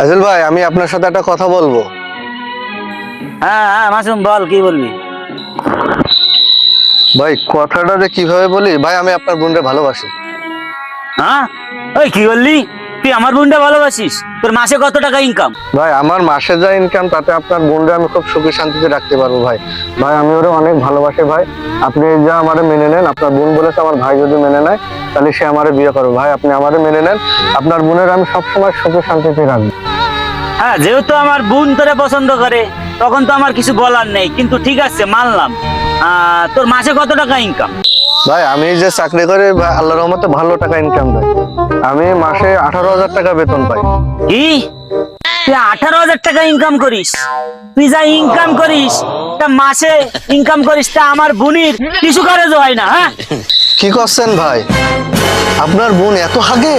আজল ভাই, আমি আপনার সাথে একটা কথা বলবো। হ্যাঁ হ্যাঁ মাসুম বল, কি বলবি? ভাই কথাটা যে কিভাবে বলি, ভাই আমি আপনার বোনকে ভালোবাসি। হ্যাঁ, ওই কি বললি? তুই আমার বোনটা ভালোবাসিস? তোর মাসে কত টাকা ইনকাম? ভাই আমার মাসে যা ইনকাম তাতে আপনার বোনকে আমি খুব সুখে শান্তিতে রাখতে পারবো ভাই। ভাই আমি ওরে অনেক ভালোবাসি ভাই। আপনি যা আমারে মেনে নেন, আপনার বোন বলেছে আমার ভাই যদি মেনে নেয় তাহলে সে আমারে বিয়ে করবে। ভাই আপনি আমারে মেনে নেন, আপনার বোনের আমি সবসময় সুখে শান্তিতে রাখবো। হ্যাঁ, যেহেতু আমার বোন তোরে পছন্দ করে তখন তো আমার কিছু বলার নেই, কিন্তু ঠিক আছে মানলাম। তোর মাসে কত টাকা ইনকাম? ভাই আমি যে চাকরি করি ভাই, আল্লাহর রহমতে ভালো টাকা ইনকাম দেয়। আমি মাসে 18,000 টাকা বেতন পাই। কি, তুই 18,000 টাকা ইনকাম করিস? তুই যা ইনকাম করিস তা মাসে ইনকাম করিস তা আমার বোনের কিছু খরচ হয় না। হ্যাঁ, কি করছেন ভাই? আপনার বোন এত হাগে?